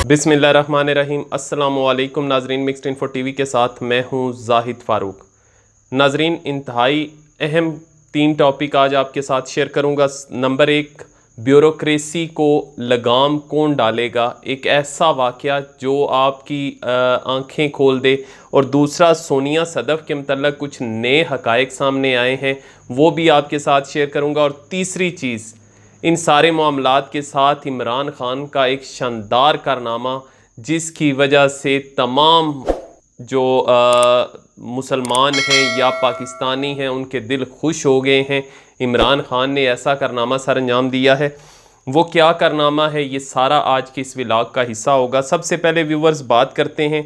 बिस्मिल्लाहिर्रहमानिर्रहीम। अस्सलामुअलैकुम नाजरीन, मिक्स्ड इन्फो टीवी के साथ मैं हूँ जाहिद फ़ारूक। नाजरीन, इंतहाई अहम 3 टॉपिक आज आपके साथ शेयर करूँगा। नंबर 1, ब्यूरोक्रेसी को लगाम कौन डालेगा, एक ऐसा वाक़या जो आपकी आंखें खोल दे। और दूसरा, सोनिया सदफ़ के मतलब कुछ नए हक़ाइक़ सामने आए हैं, वो भी आपके साथ शेयर करूँगा। और तीसरी चीज़, इन सारे मामलात के साथ इमरान ख़ान का एक शानदार कारनामा, जिसकी वजह से तमाम जो मुसलमान हैं या पाकिस्तानी हैं उनके दिल खुश हो गए हैं। इमरान ख़ान ने ऐसा कारनामा सर अंजाम दिया है। वो क्या कारनामा है, ये सारा आज के इस व्लॉग का हिस्सा होगा। सबसे पहले व्यूवर्स बात करते हैं,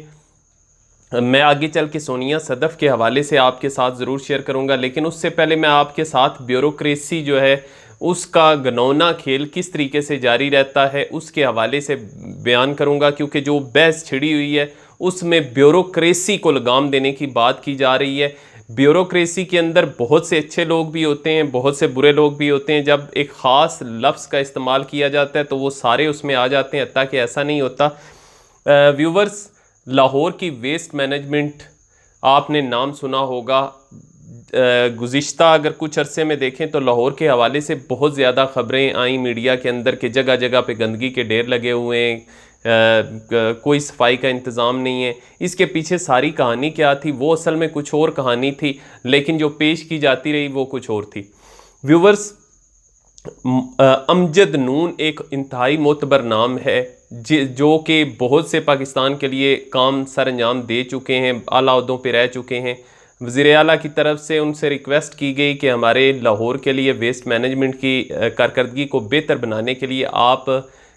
मैं आगे चल के सोनिया सदफ़ के हवाले से आपके साथ ज़रूर शेयर करूंगा, लेकिन उससे पहले मैं आपके साथ ब्यूरोक्रेसी जो है उसका घनौना खेल किस तरीके से जारी रहता है उसके हवाले से बयान करूंगा, क्योंकि जो बहस छिड़ी हुई है उसमें ब्यूरोक्रेसी को लगाम देने की बात की जा रही है। ब्यूरोक्रेसी के अंदर बहुत से अच्छे लोग भी होते हैं, बहुत से बुरे लोग भी होते हैं। जब एक ख़ास लफ्ज़ का इस्तेमाल किया जाता है तो वो सारे उसमें आ जाते हैं, हत्ता कि ऐसा नहीं होता। व्यूवर्स, लाहौर की वेस्ट मैनेजमेंट आपने नाम सुना होगा। गुज़िश्ता अगर कुछ अरसे में देखें तो लाहौर के हवाले से बहुत ज़्यादा ख़बरें आई मीडिया के अंदर कि जगह जगह पे गंदगी के ढेर लगे हुए हैं, कोई सफाई का इंतज़ाम नहीं है। इसके पीछे सारी कहानी क्या थी, वो असल में कुछ और कहानी थी, लेकिन जो पेश की जाती रही वो कुछ और थी। व्यूवर्स, अमजद नून एक इंतहाई मोतबर नाम है जो कि बहुत से पाकिस्तान के लिए काम सर अंजाम दे चुके हैं, आला ओहदों पे रह चुके हैं। वज़ीर आला की तरफ से उनसे रिक्वेस्ट की गई कि हमारे लाहौर के लिए वेस्ट मैनेजमेंट की कारकर्दगी को बेहतर बनाने के लिए आप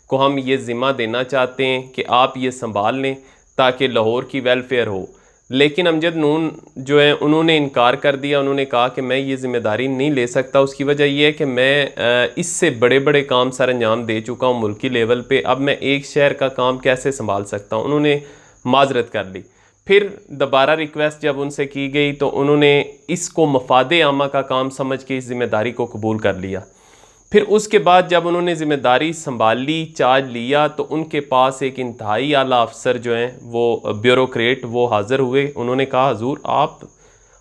को हम ये ज़िम्मा देना चाहते हैं कि आप ये संभाल लें ताकि लाहौर की वेलफेयर हो। लेकिन अमजद नून जो है उन्होंने इनकार कर दिया। उन्होंने कहा कि मैं ये ज़िम्मेदारी नहीं ले सकता। उसकी वजह यह है कि मैं इससे बड़े बड़े काम सर अंजाम दे चुका हूँ मुल्की लेवल पे, अब मैं एक शहर का काम कैसे संभाल सकता हूँ। उन्होंने माजरत कर ली। फिर दोबारा रिक्वेस्ट जब उनसे की गई तो उन्होंने इसको मफादे आमा का काम समझ के इस ज़िम्मेदारी को कबूल कर लिया। फिर उसके बाद जब उन्होंने ज़िम्मेदारी संभाली, चार्ज लिया, तो उनके पास एक इंतहाई आला अफसर जो हैं वो ब्यूरोक्रेट वो हाज़िर हुए। उन्होंने कहा, हुजूर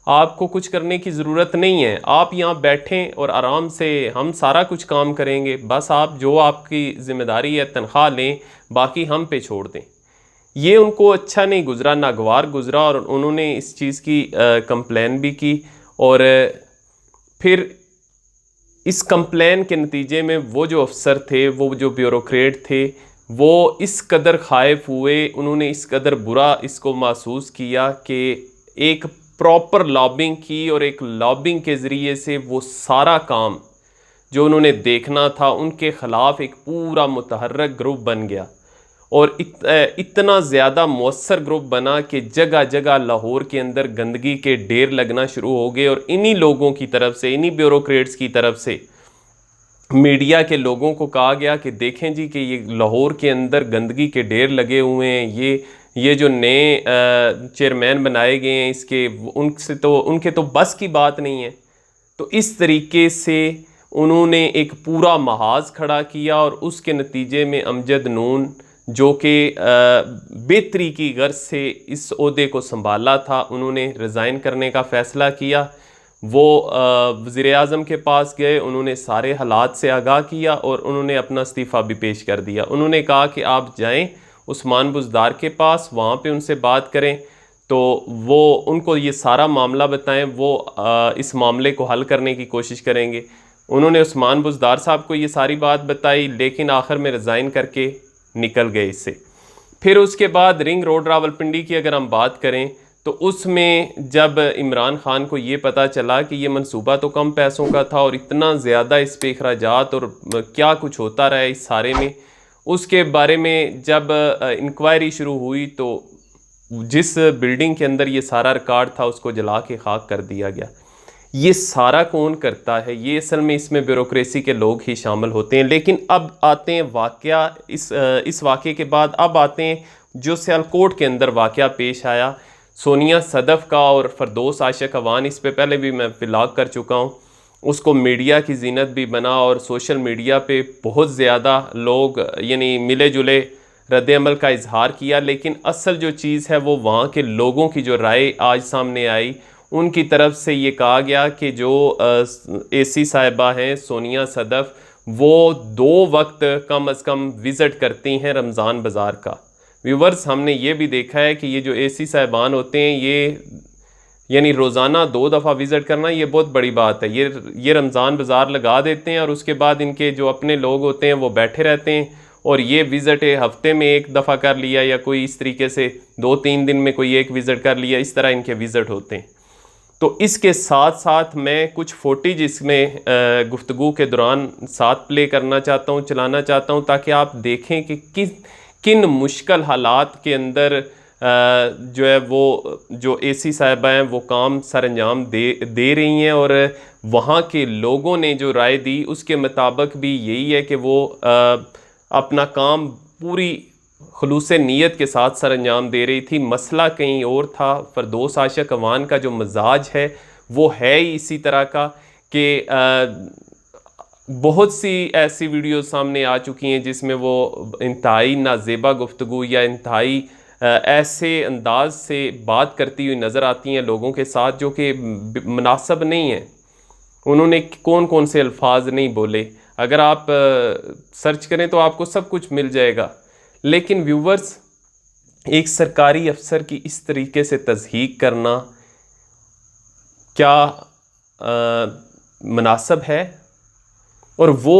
आपको कुछ करने की ज़रूरत नहीं है, आप यहाँ बैठें और आराम से हम सारा कुछ काम करेंगे, बस आप जो आपकी ज़िम्मेदारी है तनख्वाह लें, बाकी हम पे छोड़ दें। ये उनको अच्छा नहीं गुज़रा, नागवार गुज़रा, और उन्होंने इस चीज़ की कंप्लेन भी की। और फिर इस कंप्लेन के नतीजे में वो जो अफसर थे, वो जो ब्यूरोक्रेट थे, वो इस कदर खाइफ हुए, उन्होंने इस कदर बुरा इसको महसूस किया कि एक प्रॉपर लॉबिंग की, और एक लॉबिंग के ज़रिए से वो सारा काम जो उन्होंने देखना था उनके ख़िलाफ़ एक पूरा मुतहर्रिक ग्रुप बन गया। और इतना ज़्यादा मौसर ग्रुप बना कि जगह जगह लाहौर के अंदर गंदगी के ढेर लगना शुरू हो गए। और इन्हीं लोगों की तरफ से, इन्हीं ब्यूरोक्रेट्स की तरफ से मीडिया के लोगों को कहा गया कि देखें जी कि ये लाहौर के अंदर गंदगी के ढेर लगे हुए हैं, ये जो नए चेयरमैन बनाए गए हैं इसके उनके तो बस की बात नहीं है। तो इस तरीके से उन्होंने एक पूरा महाज खड़ा किया, और उसके नतीजे में अमजद नून जो कि बेहतरी की गर्ज से इस ओहदे को संभाला था, उन्होंने रिज़ाइन करने का फ़ैसला किया। वो वज़ीर आज़म के पास गए, उन्होंने सारे हालात से आगाह किया और उन्होंने अपना इस्तीफ़ा भी पेश कर दिया। उन्होंने कहा कि आप जाएं उस्मान बुज़दार के पास, वहाँ पे उनसे बात करें, तो वो उनको ये सारा मामला बताएं, वो इस मामले को हल करने की कोशिश करेंगे। उन्होंने उस्मान बुज़दार साहब को ये सारी बात बताई, लेकिन आखिर में रिज़ाइन करके निकल गए इससे। फिर उसके बाद रिंग रोड रावलपिंडी की अगर हम बात करें तो उसमें जब इमरान ख़ान को ये पता चला कि ये मंसूबा तो कम पैसों का था और इतना ज़्यादा इस पे अखराजात और क्या कुछ होता रहा इस सारे में, उसके बारे में जब इंक्वायरी शुरू हुई तो जिस बिल्डिंग के अंदर ये सारा रिकॉर्ड था उसको जला के खाक कर दिया गया। ये सारा कौन करता है? ये असल में इसमें ब्यूरोक्रेसी के लोग ही शामिल होते हैं। लेकिन अब आते हैं वाक़या, इस वाक़े के बाद अब आते हैं जो सियालकोट के अंदर वाक़या पेश आया सोनिया सदफ़ का और फरदौस आशिक अवान। इस पे पहले भी मैं व्लॉग कर चुका हूँ। उसको मीडिया की जीनत भी बना और सोशल मीडिया पे बहुत ज़्यादा लोग यानी मिले जुले रद्द-ए-अमल का इजहार किया, लेकिन असल जो चीज़ है वो वहाँ के लोगों की जो राय आज सामने आई, उनकी तरफ से ये कहा गया कि जो एसी साहिबा हैं सोनिया सदफ़, वो 2 वक्त कम अज़ कम विज़िट करती हैं रमज़ान बाज़ार का। व्यूवर्स, हमने ये भी देखा है कि ये जो एसी साहिबान होते हैं, ये यानी रोज़ाना 2 दफ़ा विज़िट करना ये बहुत बड़ी बात है। ये रमज़ान बाज़ार लगा देते हैं और उसके बाद इनके जो अपने लोग होते हैं वो बैठे रहते हैं, और ये विज़िट हफ़्ते में 1 दफ़ा कर लिया या कोई इस तरीके से 2-3 दिन में कोई एक विज़िट कर लिया, इस तरह इनके विज़िट होते हैं। तो इसके साथ साथ मैं कुछ फुटेज इसमें गुफ्तगू के दौरान साथ प्ले करना चाहता हूँ, चलाना चाहता हूँ, ताकि आप देखें कि किन मुश्किल हालात के अंदर जो है वो जो एसी साहिबा हैं वो काम सर अंजाम दे रही हैं, और वहाँ के लोगों ने जो राय दी उसके मुताबिक भी यही है कि वो अपना काम पूरी खुलूस नीयत के साथ सर अंजाम दे रही थी। मसला कहीं और था। फरदौस आशिक अवान का जो मिजाज है वो है ही इसी तरह का कि बहुत सी ऐसी वीडियो सामने आ चुकी हैं जिसमें वो इंतहाई नाजेबा गुफ्तगू या इंतहाई ऐसे अंदाज से बात करती हुई नज़र आती हैं लोगों के साथ, जो कि मुनासिब नहीं है। उन्होंने कौन कौन से अल्फाज नहीं बोले, अगर आप सर्च करें तो आपको सब कुछ मिल जाएगा। लेकिन व्यूवर्स, एक सरकारी अफसर की इस तरीके से तज़हीक करना क्या मुनासिब है? और वो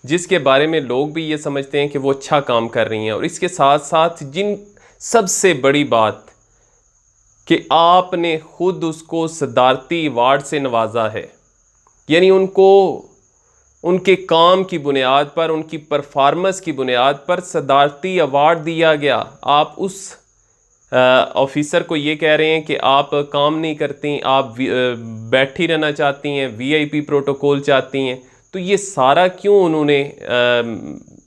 जिसके बारे में लोग भी ये समझते हैं कि वो अच्छा काम कर रही हैं, और इसके साथ साथ जिन सबसे बड़ी बात कि आपने खुद उसको सदारती अवार्ड से नवाजा है, यानी उनको उनके काम की बुनियाद पर, उनकी परफॉर्मेंस की बुनियाद पर सदारती अवार्ड दिया गया। आप उस ऑफिसर को ये कह रहे हैं कि आप काम नहीं करती, आप बैठी रहना चाहती हैं, वीआईपी प्रोटोकॉल चाहती हैं। तो ये सारा क्यों उन्होंने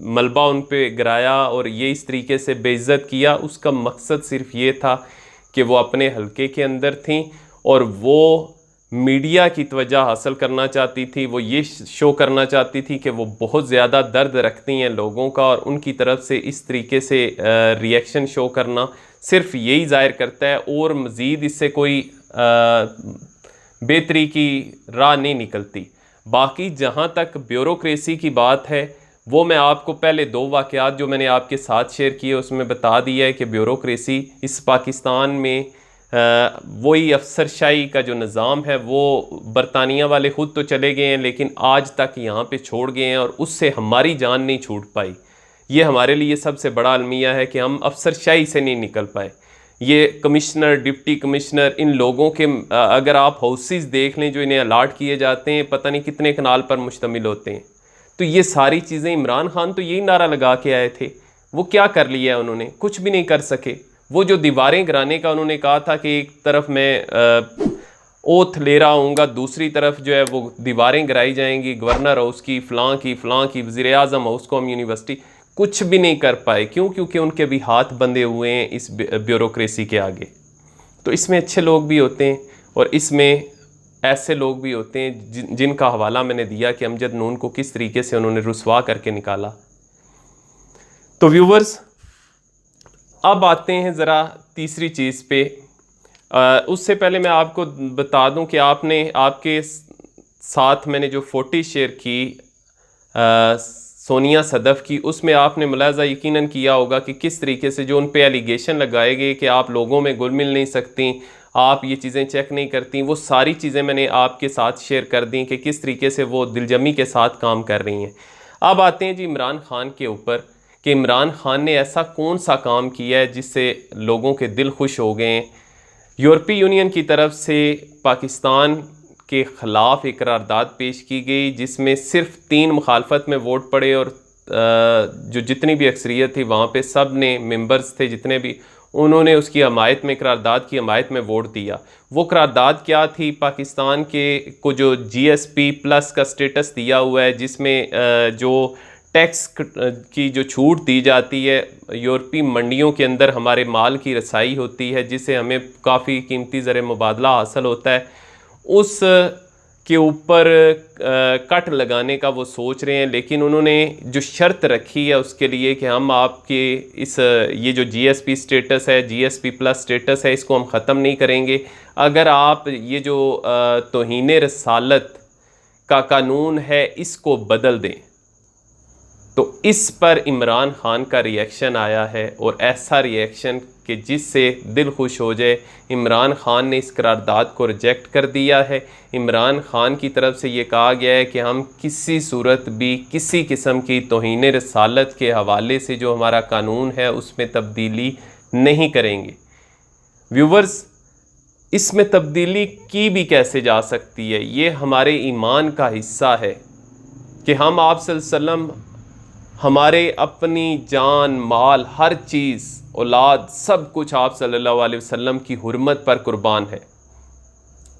मलबा उन पे गिराया और ये इस तरीके से बेइज्जत किया? उसका मकसद सिर्फ ये था कि वो अपने हलके के अंदर थीं और वो मीडिया की तवज्जो हासिल करना चाहती थी। वो ये शो करना चाहती थी कि वो बहुत ज़्यादा दर्द रखती हैं लोगों का, और उनकी तरफ से इस तरीके से रिएक्शन शो करना सिर्फ यही ज़ाहिर करता है, और मज़ीद इससे कोई बेहतरी की राह नहीं निकलती। बाकी जहाँ तक ब्यूरोक्रेसी की बात है, वो मैं आपको पहले 2 वाक़यात जो मैंने आपके साथ शेयर किए उसमें बता दिया है कि ब्यूरोक्रेसी इस पाकिस्तान में वही अफसरशाही का जो निज़ाम है वो बरतानिया वाले ख़ुद तो चले गए हैं, लेकिन आज तक यहाँ पे छोड़ गए हैं, और उससे हमारी जान नहीं छूट पाई। ये हमारे लिए सबसे बड़ा अलमिया है कि हम अफसरशाही से नहीं निकल पाए। ये कमिश्नर, डिप्टी कमिश्नर, इन लोगों के अगर आप हाउसेस देख लें जो इन्हें अलाट किए जाते हैं, पता नहीं कितने कनाल पर मुश्तमिल होते हैं। तो ये सारी चीज़ें, इमरान खान तो यही नारा लगा के आए थे, वो क्या कर लिया है उन्होंने? कुछ भी नहीं कर सके। वो जो दीवारें गिराने का उन्होंने कहा था कि एक तरफ मैं ओथ ले रहा हूँगा, दूसरी तरफ जो है वो दीवारें गिराई जाएंगी, गवर्नर हाउस की, फ़लाँ की, वज़ीर आज़म हाउस, कौम यूनिवर्सिटी, कुछ भी नहीं कर पाए। क्यों? क्योंकि उनके भी हाथ बंधे हुए हैं इस ब्यूरोक्रेसी के आगे। तो इसमें अच्छे लोग भी होते हैं और इसमें ऐसे लोग भी होते हैं जिनका हवाला मैंने दिया कि अमजद नून को किस तरीके से उन्होंने रुसवा करके निकाला। तो व्यूवर्स, अब आते हैं ज़रा तीसरी चीज़ पे। उससे पहले मैं आपको बता दूं कि आपके साथ मैंने जो फ़ोटो शेयर की सोनिया सदफ़ की, उसमें आपने मुलाज़ा यकीनन किया होगा कि किस तरीके से जो उन पे एलिगेशन लगाए गए कि आप लोगों में घुल मिल नहीं सकती, आप ये चीज़ें चेक नहीं करती, वो सारी चीज़ें मैंने आपके साथ शेयर कर दी कि किस तरीके से वो दिलजमी के साथ काम कर रही हैं। अब आते हैं जी इमरान खान के ऊपर कि इमरान खान ने ऐसा कौन सा काम किया है जिससे लोगों के दिल खुश हो गए हैं। यूरोपीय यूनियन की तरफ से पाकिस्तान के ख़िलाफ़ एक करारदाद पेश की गई जिसमें सिर्फ 3 मुखालफत में वोट पड़े, और जो जितनी भी अक्सरियत थी वहाँ पे सब ने मेंबर्स थे जितने भी, उन्होंने उसकी हमायत में, करारदाद की हमायत में वोट दिया। वो करारदाद क्या थी? पाकिस्तान के को जो GSP+ का स्टेटस दिया हुआ है, जिसमें जो टैक्स की जो छूट दी जाती है, यूरोपीय मंडियों के अंदर हमारे माल की रसाई होती है जिससे हमें काफ़ी कीमती ज़र मुबादला हासिल होता है, उस के ऊपर कट लगाने का वो सोच रहे हैं, लेकिन उन्होंने जो शर्त रखी है उसके लिए कि हम आपके ये जो जीएसपी स्टेटस है, जीएसपी प्लस स्टेटस है, इसको हम ख़त्म नहीं करेंगे अगर आप ये जो तौहीन रसालत का कानून है इसको बदल दें। तो इस पर इमरान खान का रिएक्शन आया है, और ऐसा रिएक्शन कि जिससे दिल खुश हो जाए। इमरान खान ने इस करारदाद को रिजेक्ट कर दिया है। इमरान खान की तरफ से ये कहा गया है कि हम किसी सूरत भी किसी किस्म की तौहीन रसालत के हवाले से जो हमारा कानून है उसमें तब्दीली नहीं करेंगे। व्यूवर्स, इसमें तब्दीली की भी कैसे जा सकती है? ये हमारे ईमान का हिस्सा है कि हम आप सल्लल्लाहु अलैहि वसल्लम हमारे अपनी जान, माल, हर चीज़, औलाद, सब कुछ आप सल्लल्लाहु अलैहि वसल्लम की हुर्मत पर कुर्बान है।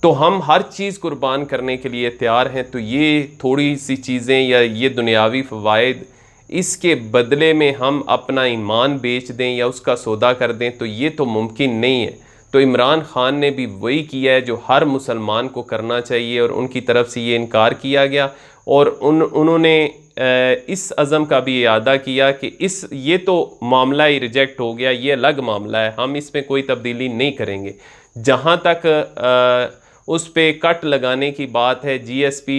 तो हम हर चीज़ कुर्बान करने के लिए तैयार हैं। तो ये थोड़ी सी चीज़ें या ये दुनियावी फ़वाइद, इसके बदले में हम अपना ईमान बेच दें या उसका सौदा कर दें, तो ये तो मुमकिन नहीं है। तो इमरान खान ने भी वही किया है जो हर मुसलमान को करना चाहिए, और उनकी तरफ से ये इनकार किया गया। और उन्होंने इस अज़म का भी इरादा किया कि ये तो मामला ही रिजेक्ट हो गया, ये अलग मामला है, हम इसमें कोई तब्दीली नहीं करेंगे। जहाँ तक उस पे कट लगाने की बात है, जीएसपी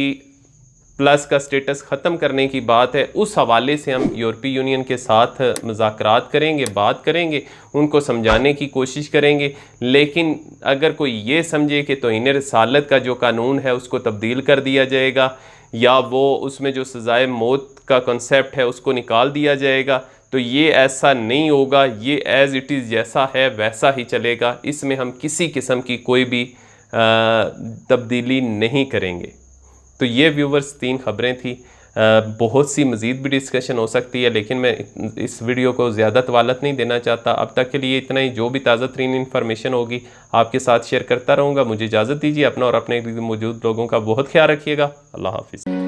प्लस का स्टेटस ख़त्म करने की बात है, उस हवाले से हम यूरोपीय यूनियन के साथ मुज़ाकरात करेंगे, बात करेंगे, उनको समझाने की कोशिश करेंगे। लेकिन अगर कोई ये समझे कि तौहीन रसालत का जो कानून है उसको तब्दील कर दिया जाएगा, या वो उसमें जो सज़ाए मौत का कॉन्सेप्ट है उसको निकाल दिया जाएगा, तो ये ऐसा नहीं होगा। ये एज़ इट इज़ जैसा है वैसा ही चलेगा। इसमें हम किसी किस्म की कोई भी तब्दीली नहीं करेंगे। तो ये व्यूवर्स 3 ख़बरें थी। बहुत सी मज़ीद भी डिस्कशन हो सकती है, लेकिन मैं इस वीडियो को ज़्यादा तवालत नहीं देना चाहता। अब तक के लिए इतना ही। जो भी ताज़ा तरीन इन्फॉर्मेशन होगी आपके साथ शेयर करता रहूँगा। मुझे इजाज़त दीजिए। अपना और अपने मौजूद लोगों का बहुत ख्याल रखिएगा। अल्लाह हाफ़िज़।